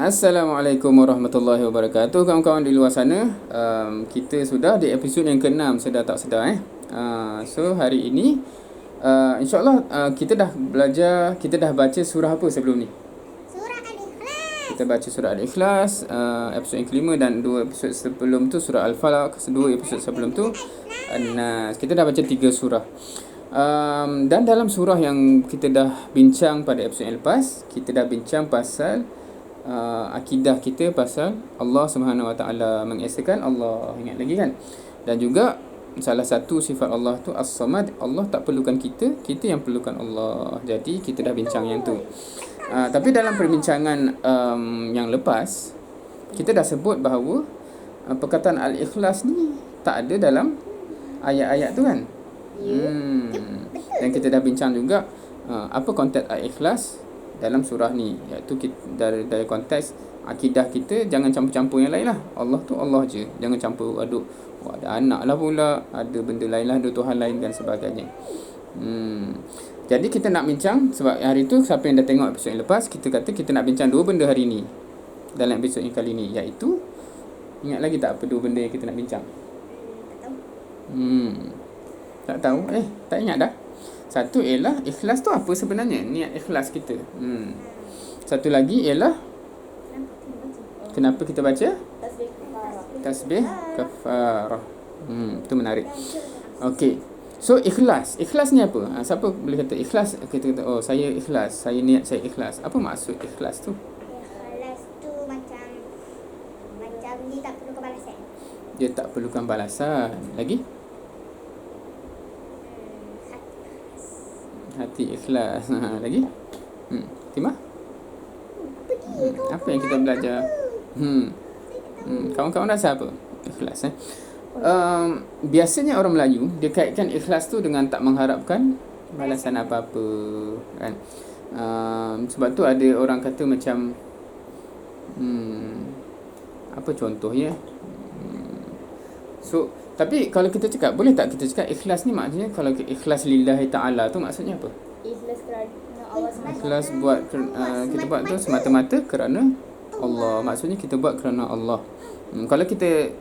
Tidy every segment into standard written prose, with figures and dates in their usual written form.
Assalamualaikum warahmatullahi wabarakatuh. Kawan-kawan di luar sana, kita sudah di episod yang ke-6, sedar tak sedar So hari ini insyaAllah kita dah belajar, kita dah baca surah apa sebelum ni? Surah Al-Ikhlas. Kita baca surah Al-Ikhlas, episod yang kelima, dan 2 episod sebelum tu surah Al-Falaq, 2 episod sebelum tu An-Nas. Kita dah baca 3 surah. Dan dalam surah yang kita dah bincang pada episod yang lepas, kita dah bincang pasal akidah kita pasal Allah Subhanahu Wa Taala, mengesakan Allah, ingat lagi kan? Dan juga salah satu sifat Allah tu As-Samad, Allah tak perlukan kita, kita yang perlukan Allah. Jadi kita dah bincang yang tu. Tapi dalam perbincangan yang lepas, kita dah sebut bahawa perkataan Al-Ikhlas ni tak ada dalam ayat-ayat tu kan? Dan kita dah bincang juga apa konteks Al-Ikhlas dalam surah ni, iaitu dari konteks akidah kita, jangan campur-campur yang lain lah. Allah tu Allah je, jangan campur aduk, ada anak lah pula, ada benda lain lah, ada Tuhan lain dan sebagainya. Jadi kita nak bincang, sebab hari tu siapa yang dah tengok episod yang lepas, kita kata kita nak bincang 2 benda hari ni dalam episod yang kali ni, iaitu, ingat lagi tak apa 2 benda yang kita nak bincang? Tak tahu? Tak ingat dah. Satu ialah ikhlas tu apa sebenarnya, niat ikhlas kita. Satu lagi ialah kenapa kita baca tasbih kafarah. Itu menarik. Okey. So ikhlas ni apa? Siapa boleh kata ikhlas? Kita kata oh saya ikhlas, saya niat saya ikhlas. Apa maksud ikhlas tu? Ikhlas tu macam dia tak perlukan balasan. Dia tak perlukan balasan. Lagi? Hati ikhlas. Lagi? Timah? Apa yang kita belajar? Kawan-kawan rasa apa? Ikhlas biasanya orang Melayu dia kaitkan ikhlas tu dengan tak mengharapkan balasan apa-apa kan. Sebab tu ada orang kata macam apa contohnya? So tapi kalau kita cakap, boleh tak kita cakap ikhlas ni maksudnya, kalau ikhlas lillahi ta'ala tu maksudnya apa? Ikhlas kerana Allah SWT. Ikhlas buat kita buat tu semata-mata kerana Allah. Maksudnya kita buat kerana Allah. Kalau kita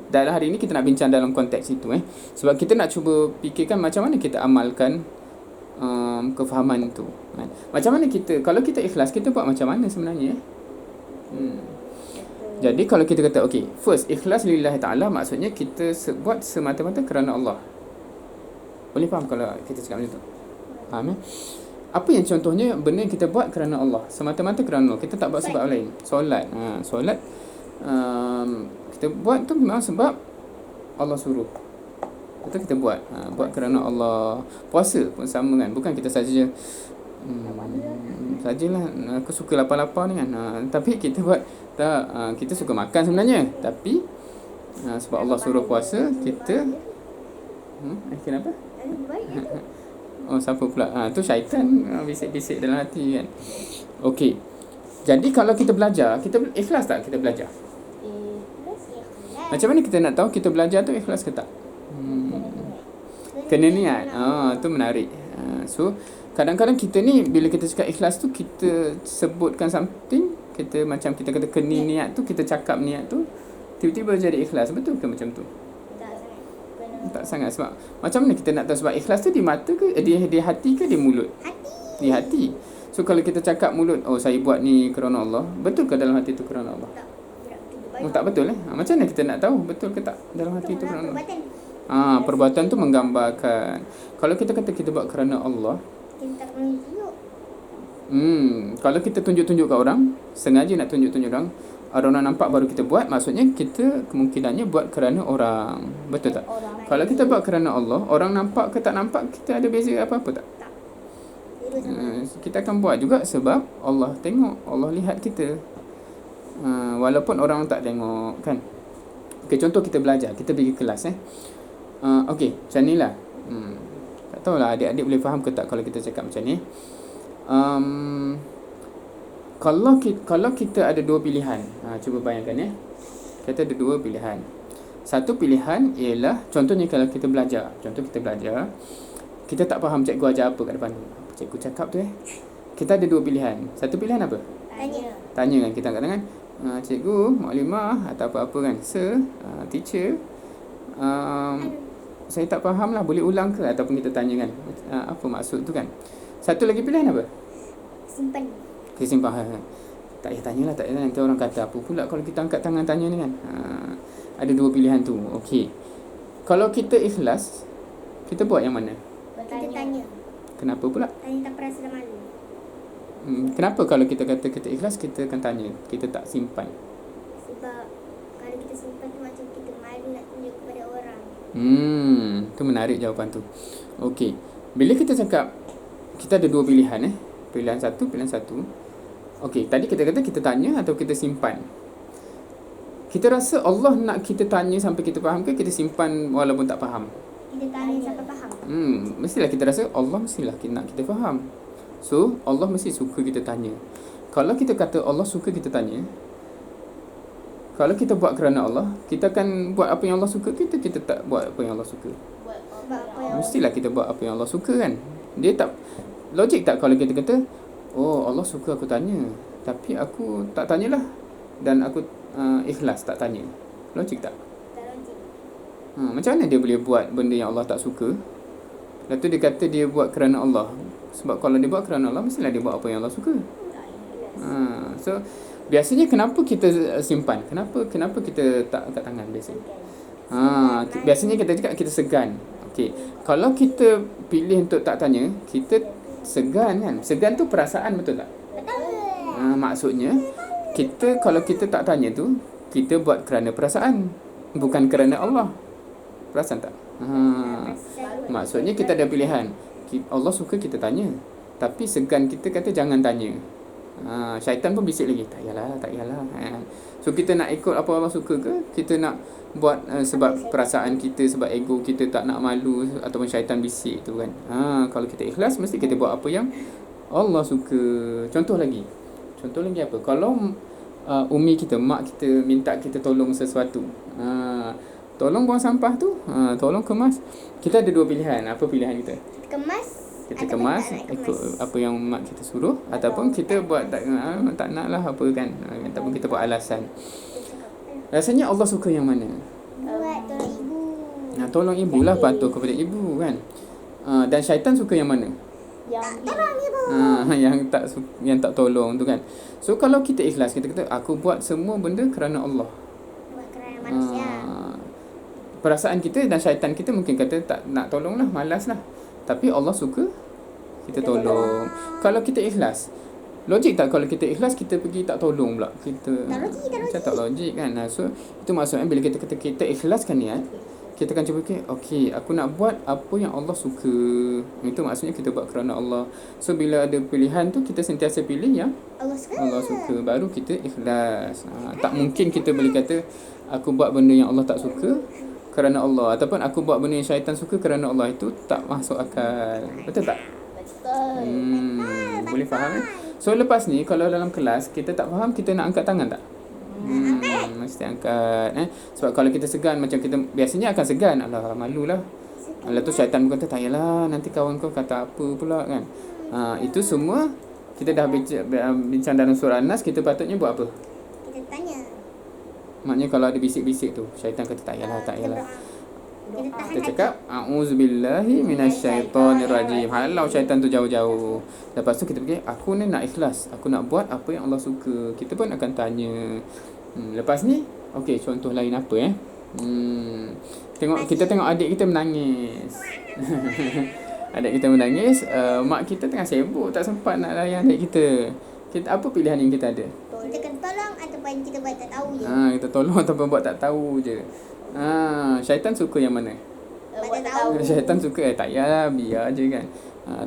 dalam hari ni kita nak bincang dalam konteks itu sebab kita nak cuba fikirkan macam mana kita amalkan kefahaman tu kan? Macam mana kita, kalau kita ikhlas, kita buat macam mana sebenarnya Jadi kalau kita kata okay, first ikhlas lillahi ta'ala maksudnya kita buat semata-mata kerana Allah. Boleh faham kalau kita cakap macam tu? Faham Apa yang contohnya benda yang kita buat kerana Allah, semata-mata kerana Allah, kita tak buat sebab lain. Solat, solat kita buat tu memang sebab Allah suruh. Kita buat buat kerana Allah. Puasa pun sama kan, bukan kita saja sajalah aku suka lapar-lapar ni kan, tapi kita buat tak, kita suka makan sebenarnya, tapi sebab Allah suruh puasa, kita kenapa? Oh siapa pula? Tu syaitan bisik-bisik dalam hati kan. Okey. Jadi kalau kita belajar, kita ikhlas tak kita belajar? Macam mana kita nak tahu kita belajar tu ikhlas ke tak? Kena niat. Tu menarik. So kadang-kadang kita ni bila kita cakap ikhlas tu, kita sebutkan something, kita macam kita kata kena niat tu, kita cakap niat tu, tiba-tiba jadi ikhlas. Betul ke macam tu? Tak sangat. Sebab macam mana kita nak tahu sebab ikhlas tu di mata ke, di hati ke, di mulut? Di hati. So kalau kita cakap mulut, oh saya buat ni kerana Allah, betul ke dalam hati tu kerana Allah? Tak betul macam mana kita nak tahu betul ke tak dalam hati tu kerana Allah? Perbuatan tu menggambarkan. Kalau kita kata kita buat kerana Allah, kalau kita tunjuk-tunjuk kat orang, sengaja nak tunjuk-tunjuk orang nampak baru kita buat, maksudnya kita kemungkinannya buat kerana orang. Betul tak? Kalau kita buat kerana Allah, orang nampak ke tak nampak, kita ada beza apa-apa tak? Kita akan buat juga sebab Allah tengok, Allah lihat kita, walaupun orang tak tengok kan. Okay, contoh kita belajar, kita pergi kelas okay, macam ni lah. Tak tahulah adik-adik boleh faham ke tak kalau kita cakap macam ni. Kalau kita ada 2 pilihan, cuba bayangkan kita ada 2 pilihan. Satu pilihan ialah, contohnya kalau kita belajar, kita tak faham cikgu ajar apa kat depan tu, cikgu cakap tu kita ada 2 pilihan. Satu pilihan apa? tanya kan, kita angkat tangan, cikgu, maklimah atau apa-apa kan, sir, teacher, saya tak faham lah, boleh ulang ke? Ataupun kita tanya kan, apa maksud tu kan. Satu lagi pilihan apa? Simpan. Kita simpan. Tak payah tanyalah, tak payah, nanti orang kata apa pula kalau kita angkat tangan tanya ni kan. Ada dua pilihan tu. Okey. Kalau kita ikhlas, kita buat yang mana? Kita tanya. Kenapa pula? Tanya tak rasa malu. Kenapa kalau kita kata kita ikhlas, kita akan tanya, kita tak simpan? Sebab kalau kita simpan tu macam kita malu nak tunjuk kepada orang. Tu menarik jawapan tu. Okey. Bila kita cakap kita ada dua pilihan Pilihan satu. Okey, tadi kita kata kita tanya atau kita simpan. Kita rasa Allah nak kita tanya sampai kita faham ke kita simpan walaupun tak faham? Kita tanya sampai faham. Mestilah kita rasa Allah mestilah nak kita faham. So, Allah mesti suka kita tanya. Kalau kita kata Allah suka kita tanya, kalau kita buat kerana Allah, kita akan buat apa yang Allah suka, kita tak buat apa yang Allah suka. Mestilah kita buat apa yang Allah suka kan. Dia tak logik tak kalau kita kata, oh Allah suka aku tanya, tapi aku tak tanyalah, dan aku ikhlas tak tanya. Logik tak? Tak logik. Macam mana dia boleh buat benda yang Allah tak suka? Lepas tu dia kata dia buat kerana Allah. Sebab kalau dia buat kerana Allah, mestilah dia buat apa yang Allah suka. So biasanya kenapa kita simpan? Kenapa kita tak angkat tangan biasanya? Biasanya kita cakap kita segan. Okey. Kalau kita pilih untuk tak tanya, kita segan kan. Segan tu perasaan, betul tak? Betul. Maksudnya kita kalau kita tak tanya tu, kita buat kerana perasaan, bukan kerana Allah. Perasan tak? Maksudnya kita ada pilihan. Allah suka kita tanya, tapi segan kita kata jangan tanya. Syaitan pun bisik lagi, tak yalah. So kita nak ikut apa Allah suka ke? Kita nak buat sebab perasaan kita, sebab ego kita tak nak malu, ataupun syaitan bisik tu kan. Kalau kita ikhlas, mesti kita buat apa yang Allah suka. Contoh lagi apa? Kalau umi kita, mak kita minta kita tolong sesuatu, tolong buang sampah tu, tolong kemas. Kita ada dua pilihan. Apa pilihan kita? Kita kemas ikut apa yang mak kita suruh, ataupun kita buat tak nak lah apa kan, ataupun kita buat alasan. Rasanya Allah suka yang mana? Buat tolong ibu. Tolong ibu lah, patuh kepada ibu kan. Dan syaitan suka yang mana? Tolong ibu. Yang tak tolong tu kan. So kalau kita ikhlas, kita kata aku buat semua benda kerana Allah. Buat kerana manusia. Perasaan kita dan syaitan kita mungkin kata tak nak tolong lah, malas lah. Tapi Allah suka kita tolong. Kalau kita ikhlas, logik tak kalau kita ikhlas kita pergi tak tolong pula? Macam tak logik kan. So itu maksudnya bila kita kata kita ikhlaskan niat, kita akan cuba okey, aku nak buat apa yang Allah suka. Itu maksudnya kita buat kerana Allah. So bila ada pilihan tu, kita sentiasa pilih yang Allah suka. Baru kita ikhlas. Tak mungkin kita boleh kata aku buat benda yang Allah tak suka kerana Allah, ataupun aku buat benda yang syaitan suka kerana Allah. Itu tak masuk akal. Betul tak? Boleh faham? So lepas ni kalau dalam kelas kita tak faham, kita nak angkat tangan tak? Mesti angkat. Sebab kalau kita segan, macam kita biasanya akan segan, alah malulah. Lepas tu syaitan pun kata tak yalah, nanti kawan kau kata apa pula kan. Itu semua kita dah bincang dalam surah An-Nas. Kita patutnya buat apa? Kita tanya. Maknanya kalau ada bisik-bisik tu, syaitan kata tak yalah. Kita cakap a'udzubillahi minasyaitonirrajim. Halau syaitan tu jauh-jauh. Lepas tu kita pergi, aku ni nak ikhlas, aku nak buat apa yang Allah suka. Kita pun akan tanya. Lepas ni, okey, contoh lain apa kita tengok adik kita menangis. Adik kita menangis, mak kita tengah sibuk, tak sempat nak layan adik kita. Apa pilihan yang kita ada? Kita akan tolong ataupun kita buat tak tahu je. Kita tolong ataupun buat tak tahu je. Syaitan suka yang mana? Buat tak tahu. Syaitan suka tak yalah, biar je kan.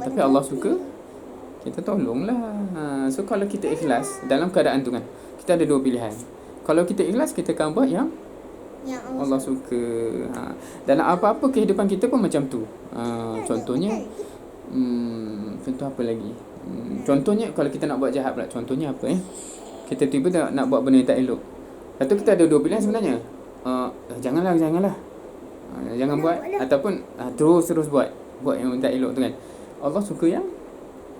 Tapi Allah suka kita tolonglah. So kalau kita ikhlas dalam keadaan tu kan, kita ada dua pilihan. Kalau kita ikhlas, kita akan buat yang Allah suka. Dalam apa-apa kehidupan kita pun macam tu. Contohnya contoh apa lagi? Contohnya kalau kita nak buat jahat pula, contohnya apa kita tiba nak buat benda yang tak elok. Lepas tu kita ada dua pilihan sebenarnya. Janganlah jangan buat, ataupun terus buat yang tak elok tu kan. Allah suka yang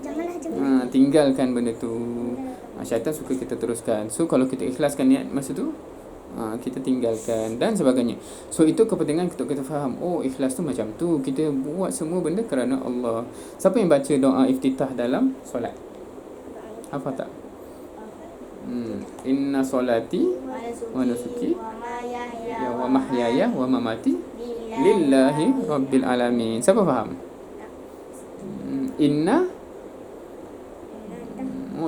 Janganlah. tinggalkan benda tu. Syaitan suka kita teruskan. So kalau kita ikhlaskan niat masa tu, kita tinggalkan dan sebagainya. So itu kepentingan kita faham. Oh, ikhlas tu macam tu. Kita buat semua benda kerana Allah. Siapa yang baca doa iftitah dalam solat? Hafal tak? Inna solati wa nusuki wa mahyaya wa mamati lillahi rabbil alamin. Siapa faham? Inna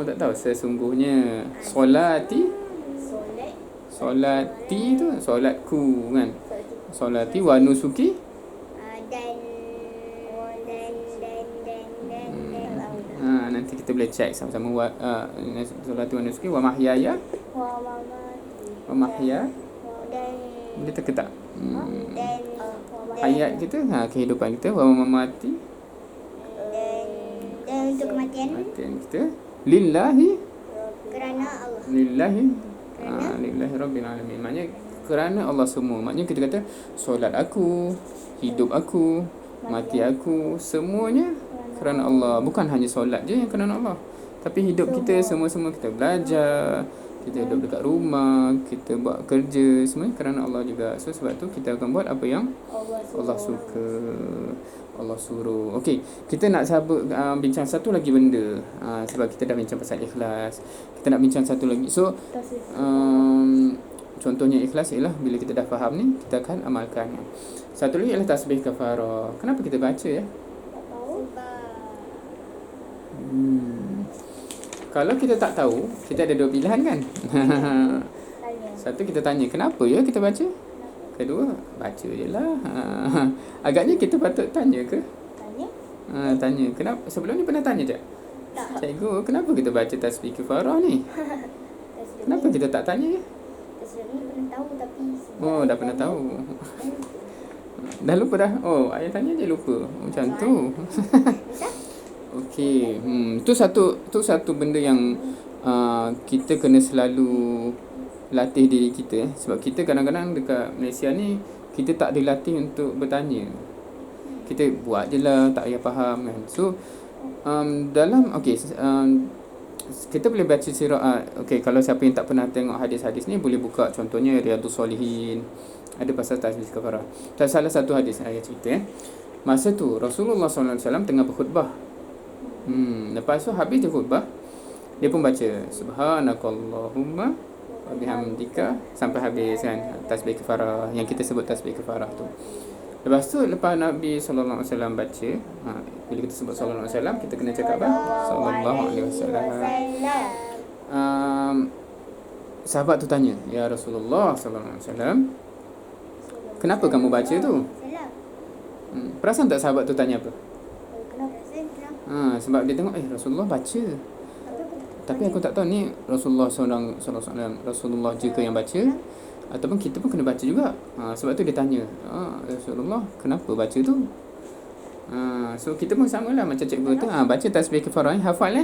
tak tahu. Sesungguhnya solati tu solatku kan. Solati wa nusuki nanti kita boleh check sama-sama. Solati wa nusuki wa mahyaya wa mahya. Boleh teka tak? Hayat kita, kehidupan kita, wa mamati, dan untuk kematian kita, lillahi, kerana Allah. lillahi rabbil alamin. Maknanya kerana Allah semua. Maknanya kita kata solat aku, hidup aku, mati aku, semuanya kerana Allah. Bukan hanya solat je yang kerana Allah, tapi hidup kita semua kita belajar, kita hidup dekat rumah, kita buat kerja, semuanya kerana Allah juga. So sebab tu kita akan buat apa yang Allah suka, Allah suruh. Okey, kita nak bincang satu lagi benda. Sebab kita dah bincang pasal ikhlas, kita nak bincang satu lagi. So contohnya ikhlas ialah bila kita dah faham ni, kita akan amalkan. Satu lagi ialah tasbih kafarah. Kenapa kita baca ya? Kalau kita tak tahu, kita ada dua pilihan kan. Satu, kita tanya kenapa ya kita baca. Kedua, baca je lah. Agaknya kita patut tanya ke? Tanya. Kenapa? Sebelum ni pernah tanya tak? Cikgu, kenapa kita baca tasbih kafarah ni? Kenapa kita tak tanya? Sebelum ni pernah tahu tapi dah pernah tahu. Dah lupa dah. Ayah tanya je lupa. Macam tu. Okey. Tu satu benda yang kita kena selalu latih diri kita. Sebab kita kadang-kadang dekat Malaysia ni, kita tak dilatih untuk bertanya. Kita buat je lah, tak payah faham kan. So kita boleh baca sirah. Kalau siapa yang tak pernah tengok hadis-hadis ni, boleh buka contohnya Riyadhus Solihin. Ada pasal tasbih kafarah. Salah satu hadis saya cerita. Masa tu Rasulullah SAW tengah berkhutbah. Lepas tu habis dia khutbah, dia pun baca Subhanakallahumma wa bihamdika sampai habis kan, tasbih kafarah yang kita sebut tasbih kafarah tu. Lepas tu lepas Nabi SAW baca, bila kita sebut sallallahu alaihi wasallam, kita kena cakap apa? Sallallahu alaihi wasallam. Sahabat tu tanya, ya Rasulullah sallallahu alaihi wasallam, kenapa kamu baca tu? Perasan tak sahabat tu tanya apa? Sebab dia tengok Rasulullah baca, tapi aku tak tahu ni Rasulullah Rasulullah je ke yang baca, ataupun kita pun kena baca juga. Sebab tu dia tanya, Rasulullah kenapa baca tu? So kita pun sama lah macam cikgu tu, baca tasbih kafarah, hafal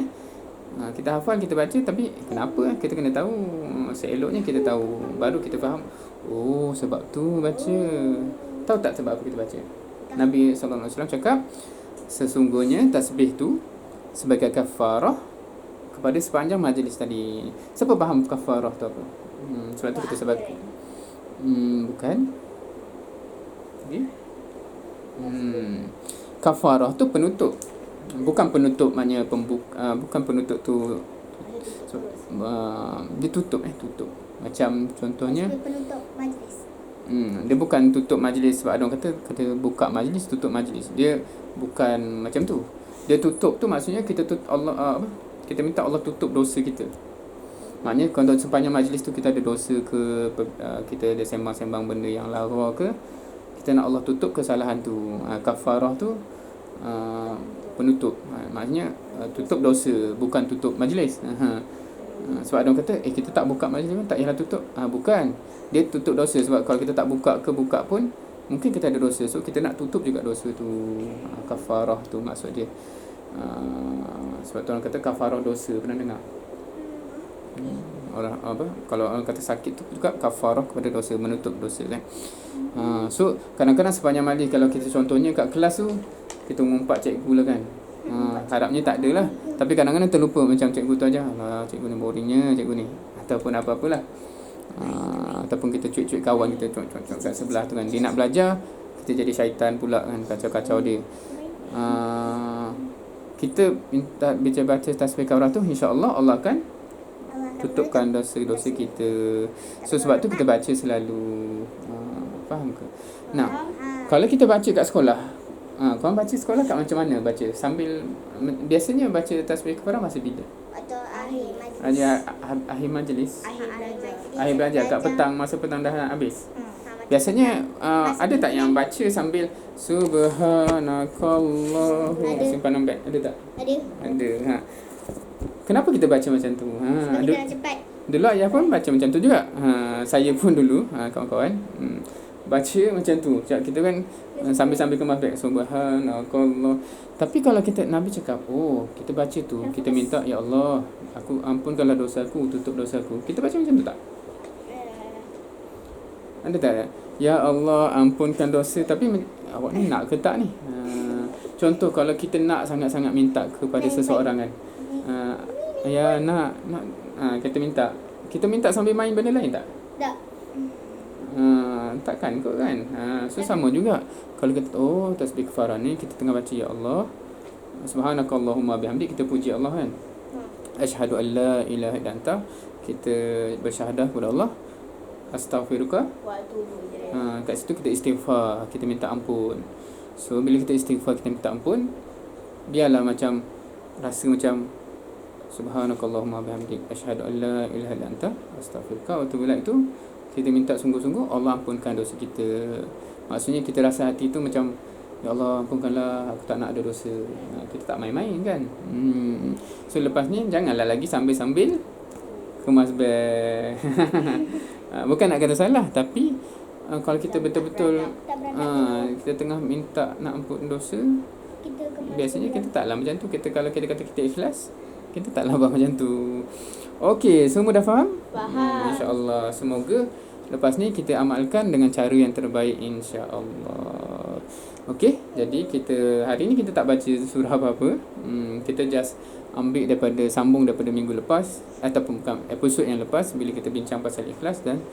kita hafal, kita baca, tapi kenapa kita kena tahu. Seeloknya kita tahu, baru kita faham. Sebab tu baca. Tahu tak sebab apa kita baca? Nabi SAW cakap, sesungguhnya tasbih tu sebagai kafarah kepada sepanjang majlis tadi. Siapa faham kafarah tu apa? Sebab tu kita sebab bukan. Okay. Kafarah tu penutup. Bukan penutup maknanya bukan penutup tu. Dia tutup. Macam contohnya penutup majlis. Dia bukan tutup majlis sebab ada orang kata buka majlis, tutup majlis. Dia bukan macam tu. Dia tutup tu maksudnya kita kita minta Allah tutup dosa kita. Maknanya kalau sepanjang majlis tu kita ada dosa ke, kita ada sembang-sembang benda yang lara ke, kita nak Allah tutup kesalahan tu. Kafarah tu penutup. Maknanya tutup dosa, bukan tutup majlis. Sebab ada orang kata kita tak buka majlis pun tak payahlah tutup. Bukan. Dia tutup dosa. Sebab kalau kita tak buka pun mungkin kita ada dosa. So kita nak tutup juga dosa tu. Kafarah tu maksud dia. Sebab tu orang kata kafarah dosa. Pernah dengar? Kalau orang kata sakit tu juga kafarah kepada dosa, menutup dosa kan. So kadang-kadang sepanjang majlis, kalau kita contohnya kat kelas tu kita mengumpat cikgu lah kan, Harapnya tak ada lah. Tapi kadang-kadang terlupa macam cikgu tu aja. Alah, cikgu ni boringnya cikgu ni. Ataupun apa-apalah. Ataupun kita cuit-cuit kawan kita cuit-cuit kat sebelah tu kan. Dia nak belajar, kita jadi syaitan pula kan, kacau-kacau dia. Kita minta baca tasbih kafarah tu, insya-Allah Allah akan tutupkan dosa-dosa kita. So sebab tu kita baca selalu. Faham ke? Nah, kalau kita baca kat sekolah, korang baca sekolah kat macam mana baca? Sambil biasanya baca tasbih kafarah masa bila? Waktu akhir majlis. Akhir belajar kat petang, masa petang dah nak habis. Biasanya ada tak yang baca sambil subhanakallah simpanan beg? Ada tak? Ada. Kenapa kita baca macam tu? Sebab kita nak cepat. Dulu ayah pun baca macam tu juga. Saya pun dulu, kawan-kawan, baca macam tu. Kita kan sambil-sambil kemas beg subhanakallah. Tapi kalau kita Nabi cakap, kita baca tu, kita minta ya Allah, aku ampunkanlah dosaku, tutup dosaku. Kita baca macam tu tak? Ada tak? Ya Allah, ampunkan dosa. Tapi awak ni nak ke tak ni? Contoh kalau kita nak sangat-sangat minta kepada seseorang kan. Ya nak kita minta. Kita minta sambil main benda lain tak? Tak. Takkan kot kan. So sama juga. Kalau kita tasbih kafarah ni kita tengah baca ya Allah, subhanakallahumma bihamdik, kita puji Allah kan. Asyhadu an la ilaha illa anta, kita bersyahadah kepada Allah. Astaghfiruka wa atubu ilaik. Kat situ kita istighfar, kita minta ampun. So bila kita istighfar, kita minta ampun, biarlah macam rasa macam subhanakallahumma bihamdik asyhadu an la ilaha illa anta astaghfiruka wa atubu ilaik tu kita minta sungguh-sungguh Allah ampunkan dosa kita. Maksudnya kita rasa hati tu macam ya Allah ampunkanlah, aku tak nak ada dosa. Kita tak main-main kan. So lepas ni janganlah lagi sambil-sambil kemas beg. Bukan nak kata salah, tapi kalau kita betul-betul kita tengah minta nak ampun dosa, biasanya kita taklah macam tu. Kalau kita kata kita ikhlas, kita taklah buat macam tu. Okey, semua dah faham? Faham. InsyaAllah. Semoga lepas ni kita amalkan dengan cara yang terbaik, insyaAllah. Okey, jadi kita hari ni kita tak baca surah apa-apa. Kita just ambil sambung daripada minggu lepas, ataupun bukan, episod yang lepas bila kita bincang pasal ikhlas dan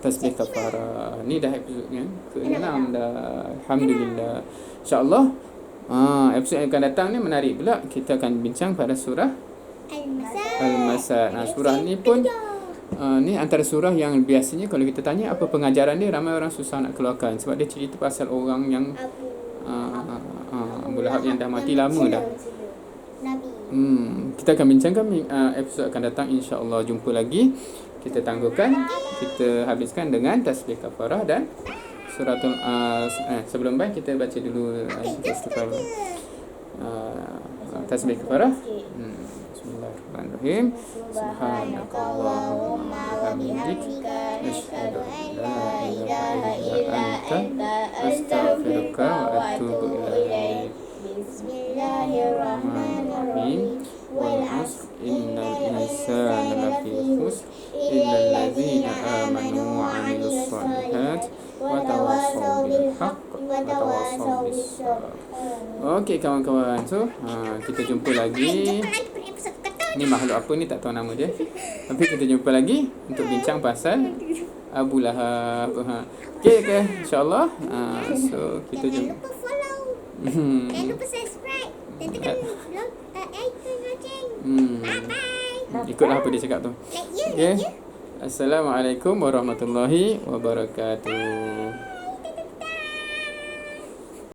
tasbih kafarah. Ni dah episod yang ke-6 dah. Alhamdulillah. InsyaAllah episod yang akan datang ni menarik pula. Kita akan bincang pada surah Al-Masad. Surah ni pun ni antara surah yang biasanya kalau kita tanya apa pengajaran dia, ramai orang susah nak keluarkan. Sebab dia cerita pasal orang yang Abu Lahab yang dah mati lama dah. Kita akan bincangkan episod akan datang, insya-Allah. Jumpa lagi. Kita tangguhkan, kita habiskan dengan tasbih kafarah dan suratul sebelum baik kita baca dulu tasbih kafarah. Bismillahirrahmanirrahim. Subhanakallahumma wa bihamdika asyhadu an la ilaha illa anta astaghfiruka wa atubu ilaik. Bismillahirrahmanirrahim. Wal 'asr innal insana lafi khusr illa allazina amanu wa 'amilus shalihat wa tawassaw bil haqq wa tawassaw bis sabr. Okey kawan-kawan, so kita jumpa lagi. Ni makhluk apa ni tak tahu nama dia. Tapi kita jumpa lagi untuk bincang pasal Abu Lahab. Okey insya-Allah. So kita jumpa. Jangan lupa follow. Jangan lupa subscribe. Dan tekan icon loceng. Bye-bye. Ikutlah apa dia cakap tu. Like you. Assalamualaikum warahmatullahi wabarakatuh.